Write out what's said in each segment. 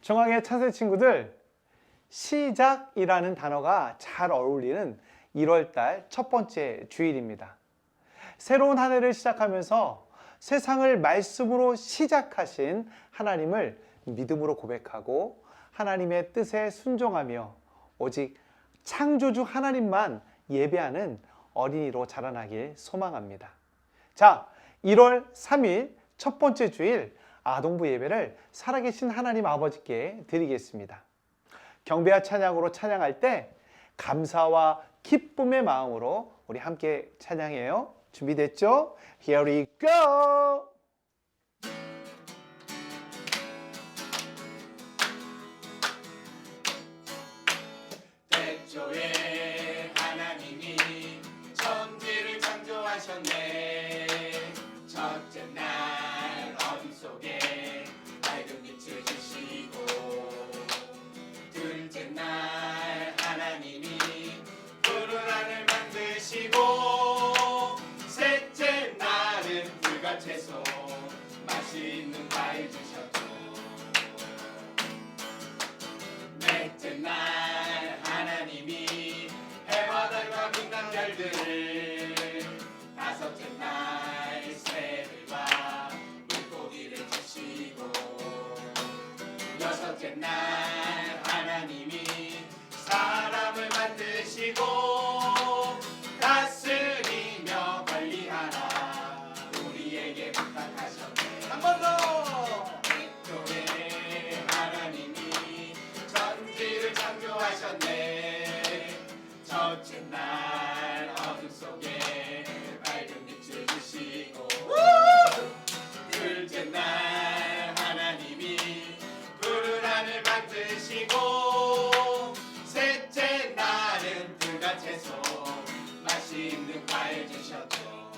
정황의 차세 친구들, 시작이라는 단어가 잘 어울리는 1월달 첫 번째 주일입니다. 새로운 한 해를 시작하면서 세상을 말씀으로 시작하신 하나님을 믿음으로 고백하고 하나님의 뜻에 순종하며 오직 창조주 하나님만 예배하는 어린이로 자라나길 소망합니다. 자, 1월 3일 첫 번째 주일 아동부 예배를 살아계신 하나님 아버지께 드리겠습니다. 경배와 찬양으로 찬양할 때 감사와 기쁨의 마음으로 우리 함께 찬양해요. 준비됐죠? Here we go! 태초에 하나님이 천지를 창조하셨네. 첫째 날 어둠 속에 밝은 빛을 주시고, 둘째 날 하나님이 푸른 하늘 만드시고, 셋째 날은 불과 채소 맛있는 과일 주셨고, 넷째 날 하나님이 해와 달과 빛난 별들을, 다섯째 날 새들과 물고기를 주시고, 여섯째 날 하나님이 사람을 만드시고 다스리며 관리하라 우리에게 부탁하셨네. 한 번 더! 태초에 하나님이 천지를 창조하셨네. 첫째 날 어둠 속에 밝은 빛을 주시고, 둘째 날 하나님이 푸른 하늘 만드시고, 셋째 날은 불과 채소 맛있는 과일 주셨죠.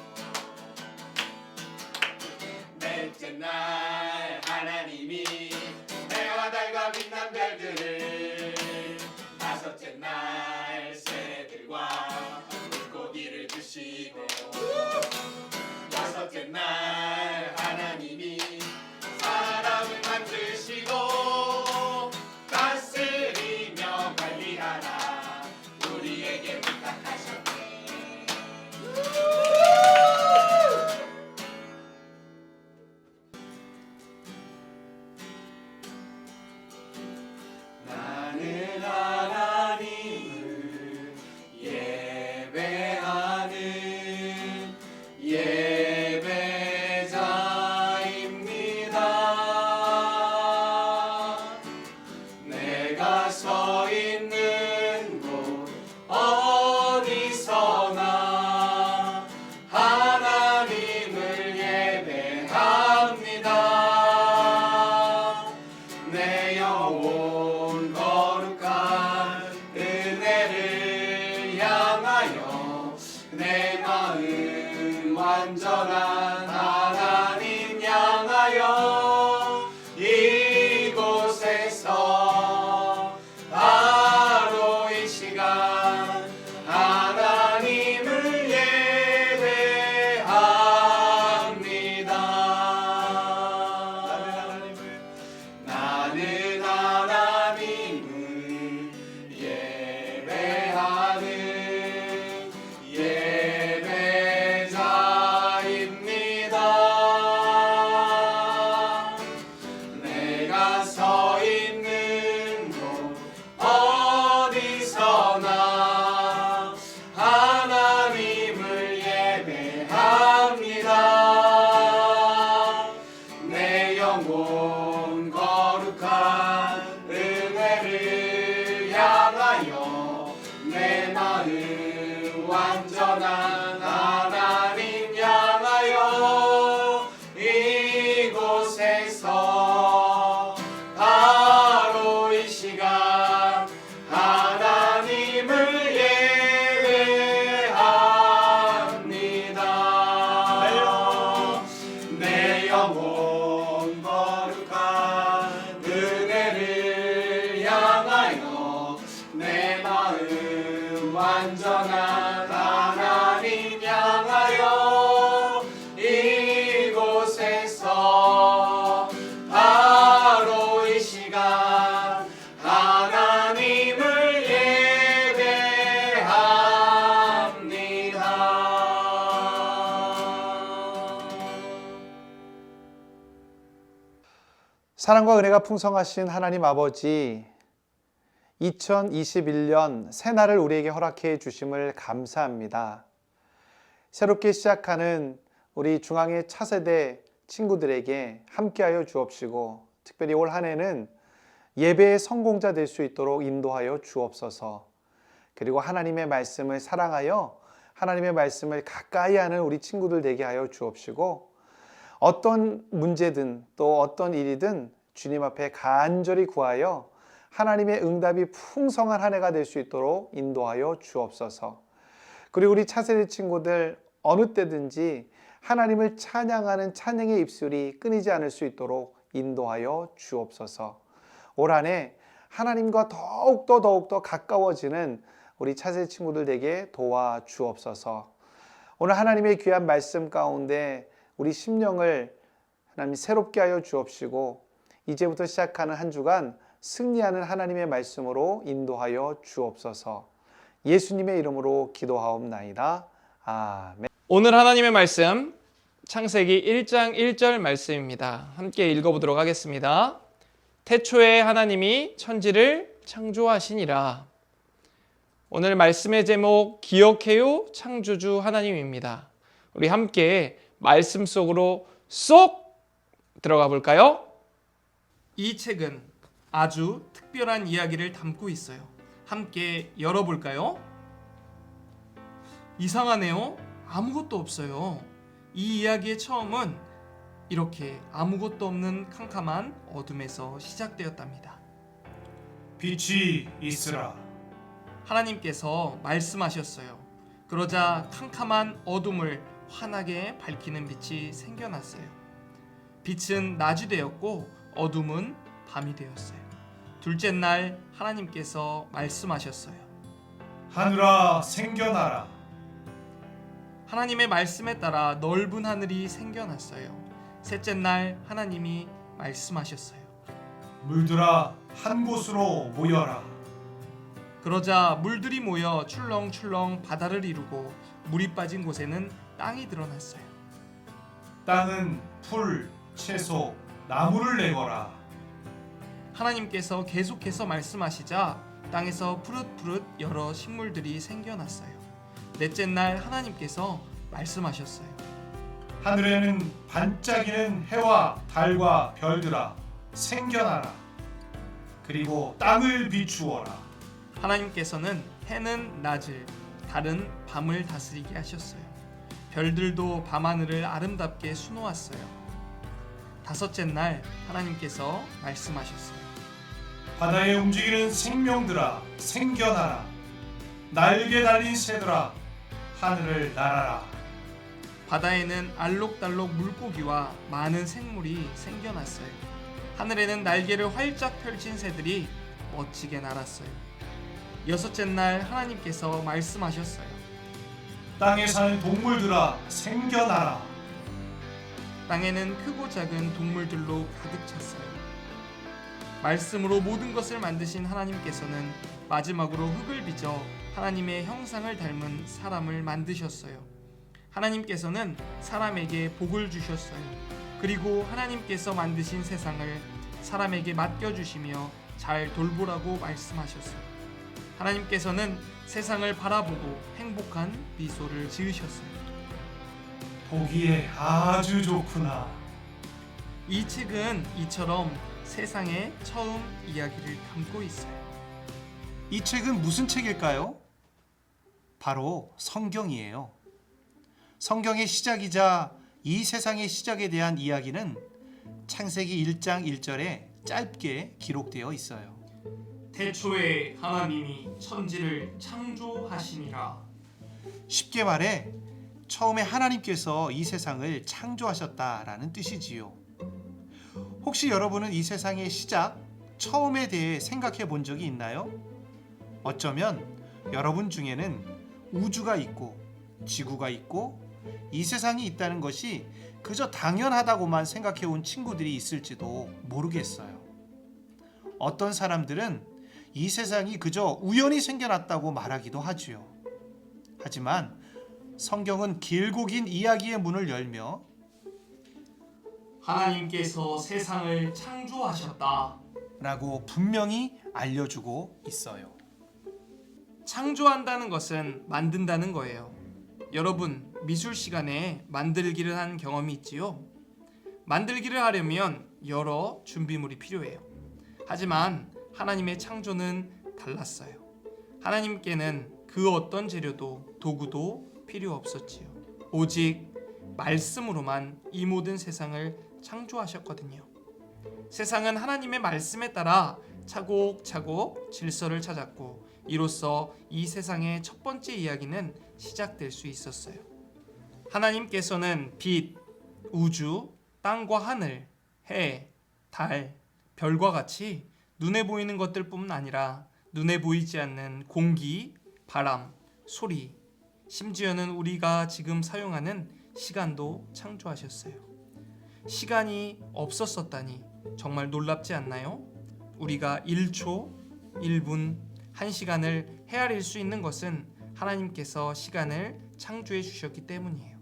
넷째 날 하나님이 해와 달과 빛난 별들을, 다섯째 날 새들과 물고기를 주시고, 여섯째 날 하나님이 사람을 만드시고 다스리며 관리하라 우리에게 부탁하셨네. 나는 하나님을 예배하는 예배자입니다. 내가 서 있는 곳 어디서나 하나님을 예배합니다. 내 영혼 거룩한 은혜를 향하여, 내 마음 완전한 하나님 향하여, 이곳에서 바로 이 시간 하나님을 예배합니다. 나는 하나님을 예배하는 예배자입니다. 내가 서 있는 곳 어디서나 하나님을 예배합니다. 내 영혼 거룩한 은혜를 향하여, 내 마음 완전한 하나님 향하여, 이곳에서 바로 이 시간 하나님을 예배합니다. 내 영혼 거룩한 은혜를 향하여, 내 마음 완전한 하나님 향하여, 이곳에서 바로 이 시간 사랑과 은혜가 풍성하신 하나님 아버지, 2021년 새날을 우리에게 허락해 주심을 감사합니다. 새롭게 시작하는 우리 중앙의 차세대 친구들에게 함께하여 주옵시고, 특별히 올 한 해는 예배의 성공자 될 수 있도록 인도하여 주옵소서. 그리고 하나님의 말씀을 사랑하여 하나님의 말씀을 가까이 하는 우리 친구들 되게 하여 주옵시고, 어떤 문제든 또 어떤 일이든 주님 앞에 간절히 구하여 하나님의 응답이 풍성한 한 해가 될 수 있도록 인도하여 주옵소서. 그리고 우리 차세대 친구들 어느 때든지 하나님을 찬양하는 찬양의 입술이 끊이지 않을 수 있도록 인도하여 주옵소서. 올 한 해 하나님과 더욱더 가까워지는 우리 차세대 친구들 되게 도와 주옵소서. 오늘 하나님의 귀한 말씀 가운데 우리 심령을 하나님 새롭게 하여 주옵시고, 이제부터 시작하는 한 주간 승리하는 하나님의 말씀으로 인도하여 주옵소서. 예수님의 이름으로 기도하옵나이다. 아멘. 오늘 하나님의 말씀 창세기 1장 1절 말씀입니다. 함께 읽어보도록 하겠습니다. 태초에 하나님이 천지를 창조하시니라. 오늘 말씀의 제목 기억해요 창조주 하나님입니다. 우리 함께 말씀 속으로 쏙 들어가 볼까요? 이 책은 아주 특별한 이야기를 담고 있어요. 함께 열어볼까요? 이상하네요. 아무것도 없어요. 이 이야기의 처음은 이렇게 아무것도 없는 캄캄한 어둠에서 시작되었답니다. 빛이 있으라. 하나님께서 말씀하셨어요. 그러자 캄캄한 어둠을 환하게 밝히는 빛이 생겨났어요. 빛은 낮이 되었고 어둠은 밤이 되었어요. 둘째 날 하나님께서 말씀하셨어요. 하늘아 생겨나라. 하나님의 말씀에 따라 넓은 하늘이 생겨났어요. 셋째 날 하나님이 말씀하셨어요. 물들아 한 곳으로 모여라. 그러자 물들이 모여 출렁출렁 바다를 이루고 물이 빠진 곳에는 땅이 드러났어요. 땅은 풀, 채소, 나무를 내거라. 하나님께서 계속해서 말씀하시자 땅에서 푸릇푸릇 여러 식물들이 생겨났어요. 넷째 날 하나님께서 말씀하셨어요. 하늘에는 반짝이는 해와 달과 별들아 생겨나라. 그리고 땅을 비추어라. 하나님께서는 해는 낮을, 달은 밤을 다스리게 하셨어요. 별들도 밤하늘을 아름답게 수놓았어요. 다섯째 날 하나님께서 말씀하셨어요. 바다에 움직이는 생명들아 생겨나라. 날개 달린 새들아 하늘을 날아라. 바다에는 알록달록 물고기와 많은 생물이 생겨났어요. 하늘에는 날개를 활짝 펼친 새들이 멋지게 날았어요. 여섯째 날 하나님께서 말씀하셨어요. 땅에 사는 동물들아 생겨나라. 땅에는 크고 작은 동물들로 가득 찼어요. 말씀으로 모든 것을 만드신 하나님께서는 마지막으로 흙을 빚어 하나님의 형상을 닮은 사람을 만드셨어요. 하나님께서는 사람에게 복을 주셨어요. 그리고 하나님께서 만드신 세상을 사람에게 맡겨주시며 잘 돌보라고 말씀하셨어요. 하나님께서는 세상을 바라보고 행복한 미소를 지으셨어요. 보기에 아주 좋구나. 이 책은 이처럼 세상의 처음 이야기를 담고 있어요. 이 책은 무슨 책일까요? 바로 성경이에요. 성경의 시작이자 이 세상의 시작에 대한 이야기는 창세기 1장 1절에 짧게 기록되어 있어요. 태초에 하나님이 천지를 창조하시니라. 쉽게 말해 처음에 하나님께서 이 세상을 창조하셨다라는 뜻이지요. 혹시 여러분은 이 세상의 시작, 처음에 대해 생각해 본 적이 있나요? 어쩌면 여러분 중에는 우주가 있고 지구가 있고 이 세상이 있다는 것이 그저 당연하다고만 생각해 온 친구들이 있을지도 모르겠어요. 어떤 사람들은 이 세상이 그저 우연히 생겨났다고 말하기도 하지요. 하지만 성경은 길고 긴 이야기의 문을 열며 하나님께서 세상을 창조하셨다. 라고 분명히 알려주고 있어요. 창조한다는 것은 만든다는 거예요. 여러분, 미술 시간에 만들기를 한 경험이 있지요? 만들기를 하려면 여러 준비물이 필요해요. 하지만 하나님의 창조는 달랐어요. 하나님께는 그 어떤 재료도 도구도 필요 없었지요. 오직 말씀으로만 이 모든 세상을 창조하셨거든요. 세상은 하나님의 말씀에 따라 차곡차곡 질서를 찾았고, 이로써 이 세상의 첫 번째 이야기는 시작될 수 있었어요. 하나님께서는 빛, 우주, 땅과 하늘, 해, 달, 별과 같이 눈에 보이는 것들뿐만 아니라 눈에 보이지 않는 공기, 바람, 소리, 심지어는 우리가 지금 사용하는 시간도 창조하셨어요. 시간이 없었었다니 정말 놀랍지 않나요? 우리가 1초, 1분, 1시간을 헤아릴 수 있는 것은 하나님께서 시간을 창조해 주셨기 때문이에요.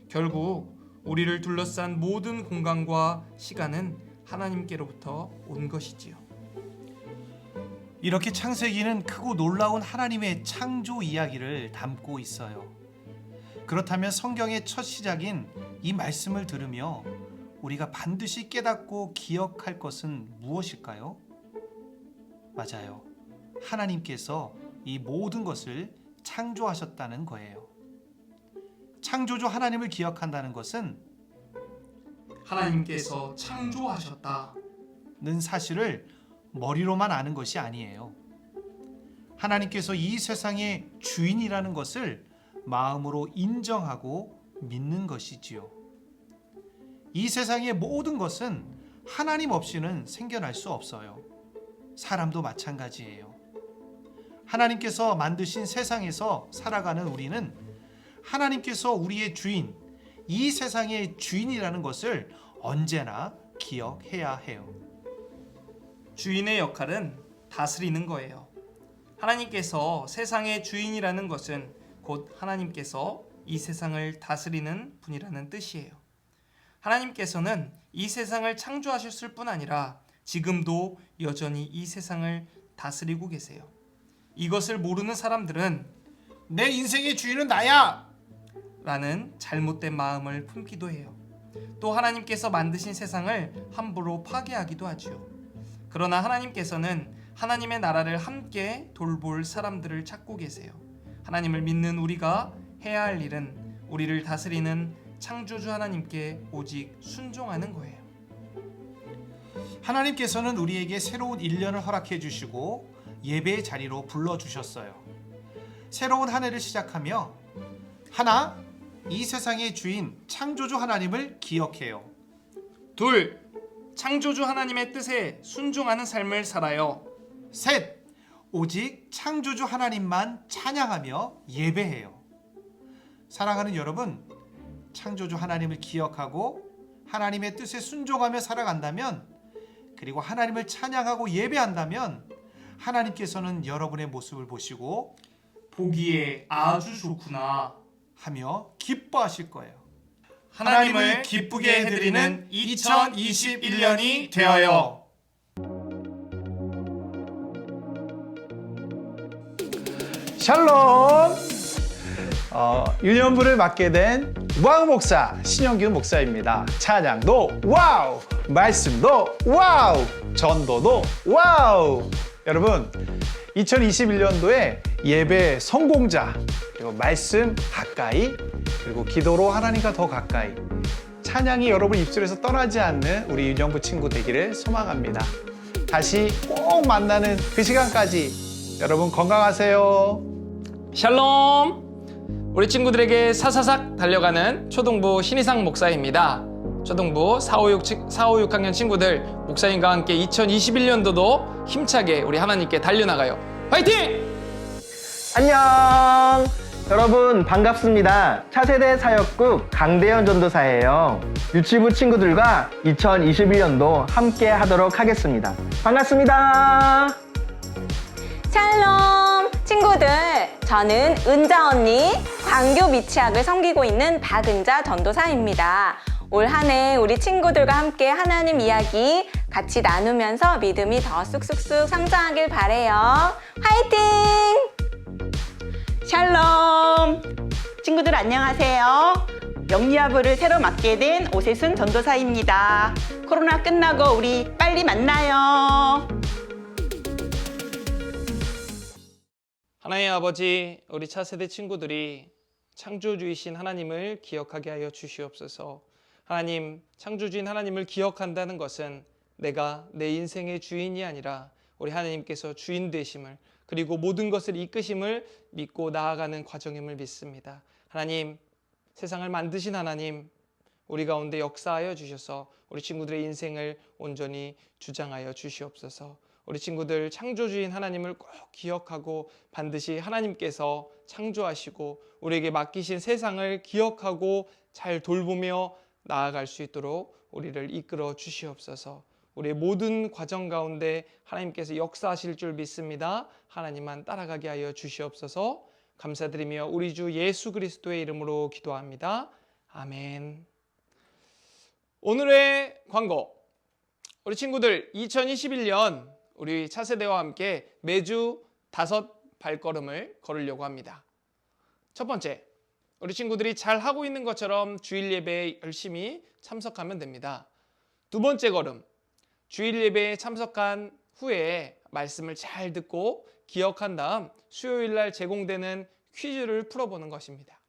결국 우리를 둘러싼 모든 공간과 시간은 하나님께로부터 온 것이지요. 이렇게 창세기는 크고 놀라운 하나님의 창조 이야기를 담고 있어요. 그렇다면 성경의 첫 시작인 이 말씀을 들으며 우리가 반드시 깨닫고 기억할 것은 무엇일까요? 맞아요. 하나님께서 이 모든 것을 창조하셨다는 거예요. 창조주 하나님을 기억한다는 것은 하나님께서 창조하셨다는 사실을 머리로만 아는 것이 아니에요. 하나님께서 이 세상의 주인이라는 것을 마음으로 인정하고 믿는 것이지요. 이 세상의 모든 것은 하나님 없이는 생겨날 수 없어요. 사람도 마찬가지예요. 하나님께서 만드신 세상에서 살아가는 우리는 하나님께서 우리의 주인, 이 세상의 주인이라는 것을 언제나 기억해야 해요. 주인의 역할은 다스리는 거예요. 하나님께서 세상의 주인이라는 것은 곧 하나님께서 이 세상을 다스리는 분이라는 뜻이에요. 하나님께서는 이 세상을 창조하셨을 뿐 아니라 지금도 여전히 이 세상을 다스리고 계세요. 이것을 모르는 사람들은 내 인생의 주인은 나야! 라는 잘못된 마음을 품기도 해요. 또 하나님께서 만드신 세상을 함부로 파괴하기도 하지요. 그러나 하나님께서는 하나님의 나라를 함께 돌볼 사람들을 찾고 계세요. 하나님을 믿는 우리가 해야 할 일은 우리를 다스리는 창조주 하나님께 오직 순종하는 거예요. 하나님께서는 우리에게 새로운 1년을 허락해 주시고 예배의 자리로 불러주셨어요. 새로운 한 해를 시작하며 하나, 이 세상의 주인 창조주 하나님을 기억해요. 둘, 창조주 하나님의 뜻에 순종하는 삶을 살아요. 셋, 오직 창조주 하나님만 찬양하며 예배해요. 사랑하는 여러분, 창조주 하나님을 기억하고 하나님의 뜻에 순종하며 살아간다면, 그리고 하나님을 찬양하고 예배한다면 하나님께서는 여러분의 모습을 보시고 보기에 아주 좋구나 하며 기뻐하실 거예요. 하나님을 기쁘게 해드리는 2021년이 되어요. 샬롬! 유년부를 맡게 된 우왕 목사 신영균 목사입니다. 찬양도 와우! 말씀도 와우! 전도도 와우! 여러분, 2021년도에 예배 성공자, 그리고 말씀 가까이, 그리고 기도로 하나님과 더 가까이, 찬양이 여러분 입술에서 떠나지 않는 우리 유년부 친구 되기를 소망합니다. 다시 꼭 만나는 그 시간까지 여러분 건강하세요. 샬롬! 우리 친구들에게 사사삭 달려가는 초등부 신희상 목사입니다. 초등부 4, 5, 6학년 친구들, 목사님과 함께 2021년도도 힘차게 우리 하나님께 달려나가요. 화이팅! 안녕! 여러분 반갑습니다. 차세대 사역국 강대현 전도사예요. 유치부 친구들과 2021년도 함께 하도록 하겠습니다. 반갑습니다. 샬롬 친구들, 저는 은자 언니 광교 미취학을 섬기고 있는 박은자 전도사입니다. 올 한 해 우리 친구들과 함께 하나님 이야기 같이 나누면서 믿음이 더 쑥쑥쑥 성장하길 바래요. 화이팅! 샬롬! 친구들 안녕하세요. 영리아부를 새로 맡게 된 오세순 전도사입니다. 코로나 끝나고 우리 빨리 만나요. 하나님 아버지, 우리 차세대 친구들이 창조주이신 하나님을 기억하게 하여 주시옵소서. 하나님, 창조주인 하나님을 기억한다는 것은 내가 내 인생의 주인이 아니라 우리 하나님께서 주인 되심을, 그리고 모든 것을 이끄심을 믿고 나아가는 과정임을 믿습니다. 하나님, 세상을 만드신 하나님, 우리 가운데 역사하여 주셔서 우리 친구들의 인생을 온전히 주장하여 주시옵소서. 우리 친구들 창조주인 하나님을 꼭 기억하고 반드시 하나님께서 창조하시고 우리에게 맡기신 세상을 기억하고 잘 돌보며 나아갈 수 있도록 우리를 이끌어 주시옵소서. 우리의 모든 과정 가운데 하나님께서 역사하실 줄 믿습니다. 하나님만 따라가게 하여 주시옵소서. 감사드리며 우리 주 예수 그리스도의 이름으로 기도합니다. 아멘. 오늘의 광고. 우리 친구들 2021년 우리 차세대와 함께 매주 5발걸음을 걸으려고 합니다. 첫 번째, 우리 친구들이 잘 하고 있는 것처럼 주일 예배에 열심히 참석하면 됩니다. 두 번째 걸음, 주일 예배에 참석한 후에 말씀을 잘 듣고 기억한 다음 수요일 날 제공되는 퀴즈를 풀어보는 것입니다.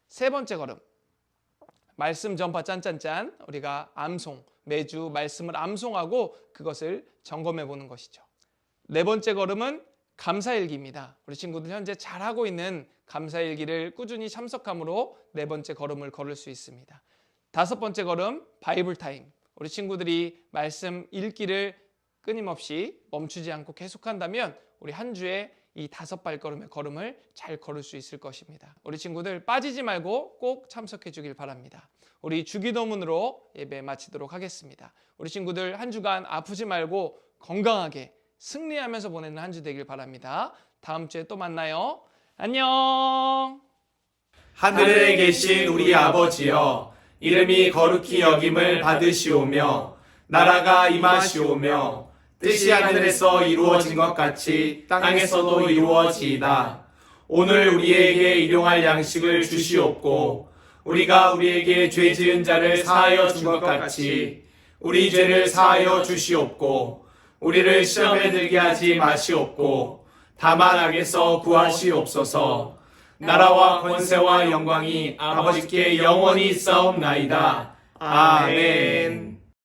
세 번째 걸음, 말씀 전파 짠짠짠, 우리가 암송, 매주 말씀을 암송하고 그것을 점검해 보는 것이죠. 네 번째 걸음은 감사일기입니다. 우리 친구들 현재 잘하고 있는 감사일기를 꾸준히 참석함으로 네 번째 걸음을 걸을 수 있습니다. 다섯 번째 걸음, 바이블 타임. 우리 친구들이 말씀 읽기를 끊임없이 멈추지 않고 계속한다면 우리 한 주에 이 5발걸음의 걸음을 잘 걸을 수 있을 것입니다. 우리 친구들 빠지지 말고 꼭 참석해 주길 바랍니다. 우리 주기도문으로 예배 마치도록 하겠습니다. 우리 친구들 한 주간 아프지 말고 건강하게 승리하면서 보내는 한 주 되길 바랍니다. 다음 주에 또 만나요. 안녕. 하늘에 계신 우리 아버지여, 이름이 거룩히 여김을 받으시오며 나라가 임하시오며 뜻이 하늘에서 이루어진 것 같이 땅에서도 이루어지이다. 오늘 우리에게 일용할 양식을 주시옵고 우리가 우리에게 죄 지은 자를 사하여 준 것 같이 우리 죄를 사하여 주시옵고 우리를 시험에 들게 하지 마시옵고 다만 악에서 구하시옵소서. 나라와 권세와 영광이 아버지께 영원히 있사옵나이다. 아멘.